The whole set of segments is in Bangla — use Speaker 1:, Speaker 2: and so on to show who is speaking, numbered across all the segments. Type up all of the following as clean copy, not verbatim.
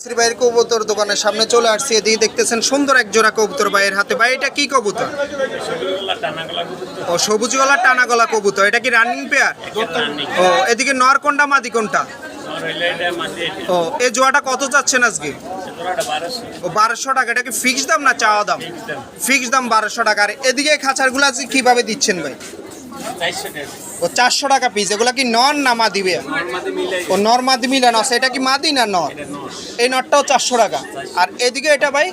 Speaker 1: শ্রী ভাইয়ের কবুতর দোকানের সামনে চলে আসছি। এদিকে দেখতেছেন সুন্দর এক জোড়া কবুতর ভাইয়ের হাতে। ভাই এটা কি কবুতর? ও সবুজ গলা টানা গলা কবুতর। এটা কি রানিং পেয়ার? ও এদিকে নর কোনটা মাদি কোনটা? ও এই জোড়াটা কত চাচ্ছেন আজকে? ও 1200 টাকা। এটা কি ফিক্সড দাম না চাওয়া দাম? ফিক্সড দাম 1200 টাকা। আর এদিকে খাঁচারগুলো আজকে কিভাবে দিচ্ছেন ভাই? ও 400 টাকা পিস। এগুলা কি নর না মাদি ভাইয়া? ও নর মাদি মিলানো আছে। এটা কি মাদি না নর? এই নরটাও 400 টাকা। আর এদিকে এটা ভাই?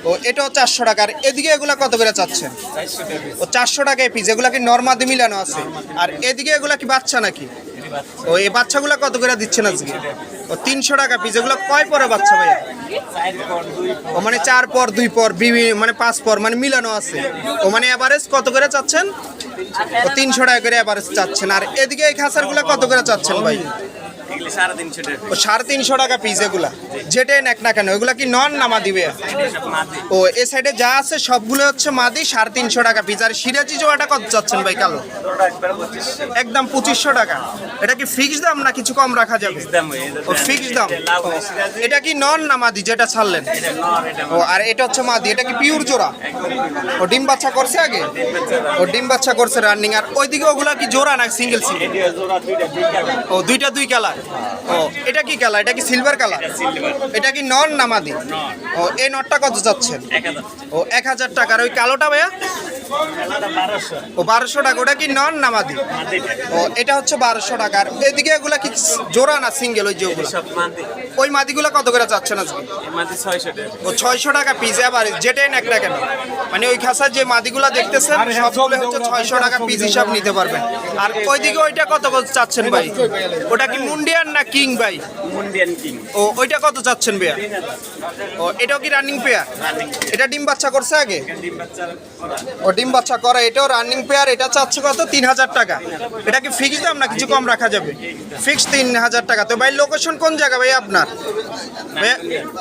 Speaker 1: ও এটাও 400 টাকা। আর এদিকে এগুলা কত করে চাচ্ছেন? ও 400 টাকায় পিস। এগুলা কি নর মাদি মিলানো আছে? আর এদিকে এগুলা কি বাচ্চা নাকি? ও এই বাচ্চাগুলো কত করে দিচ্ছেন আজকে? ও 300 টাকা পিস। এগুলো কয় পরে বাচ্চা ভাইয়া? ও মানে 4 পর 2 পর মানে 5 পর মানে মিলানো আছে। ও মানে এভারেজ কত করে চাচ্ছেন? ও 300 টাকা করে এভারেজ চাচ্ছেন। আর এদিকে এই খাঁচারগুলো কত করে চাচ্ছেন ভাই? ও 350 টাকা পিস। এগুলা যেটাই নেক না কেন এগুলা কি নন না মাদি ভাইয়া? ও এ সাইডে যা আছে সবগুলো হচ্ছে মাদি। 350 টাকা পিস। আর সিরাজি জোড়াটা কত চাচ্ছেন ভাই কালো? একদম 2500 টাকা। এটা কি ফিক্সড দাম না কিছু কম রাখা যাবে? ও ফিক্সড দাম। এটা কি নন না মাদি যেটা ছাড়লেন? ও আর এটা হচ্ছে মাদি। এটা কি পিওর জোড়া? ও ডিম বাচ্চা করছে আগে? ও ডিম বাচ্চা করছে রানিং। আর ওইদিকে ওগুলা কি জোড়া না সিঙ্গেল সিঙ্গেল? ও দুইটা দুই কালার। ও এটা কি কালার? এটা কি সিলভার কালার? এটা কি নন না মাদি? ও এই নটটা কত চাচ্ছেন? ও 1000 টাকা। আর ওই কালোটা ভাইয়া? ও 1200 টাকা। ওটা কি নন না মাদি? ও এটা হচ্ছে 1200 টাকা। আর এদিকে এগুলা কি জোড়া না সিঙ্গেল? ওই যে ওগুলা ওই মাদিগুলো কত করে চাচ্ছেন আজকে? ও 600 টাকা পিস। এবার যেটাই নেক না কেন মানে ওই খাসার যে মাদিগুলা দেখতেছেন সবগুলো হচ্ছে 600 টাকা পিস হিসাব নিতে পারবেন। আর ওইদিকে ওইটা কত চাচ্ছেন ভাই? ওটা কি মুন্ডিয়ান না কিং ভাই?
Speaker 2: মুন্ডিয়ান কিং।
Speaker 1: ও ওইটা কত চাচ্ছেন ভাইয়া? ও এটাও কি রানিং পেয়ার? এটা ডিম বাচ্চা করছে আগে? ও ডিম বাচ্চা করে। এটাও রানিং পেয়ার। এটা চাচ্ছে কত? 3000 টাকা। এটা কি ফিক্সড দাম না কিছু কম রাখা যাবে? ফিক্সড 3000 টাকা। তো ভাই লোকেশন কোন জায়গা ভাই আপনার?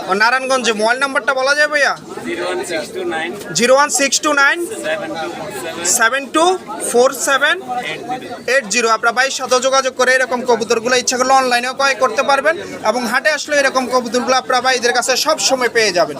Speaker 1: ও নারায়ণগঞ্জে। মোবাইল নাম্বারটা বলা যায় ভাইয়া? 01629 724780। আপনার ভাইয়ের সাথে যোগাযোগ করে এরকম কবুতরগুলো ইচ্ছা করলে অনলাইনেও ক্রয় করতে পারবেন এবং হাটে আসলে এরকম কবুতরগুলো আপনার ভাইদের কাছে সব সময় পেয়ে যাবেন।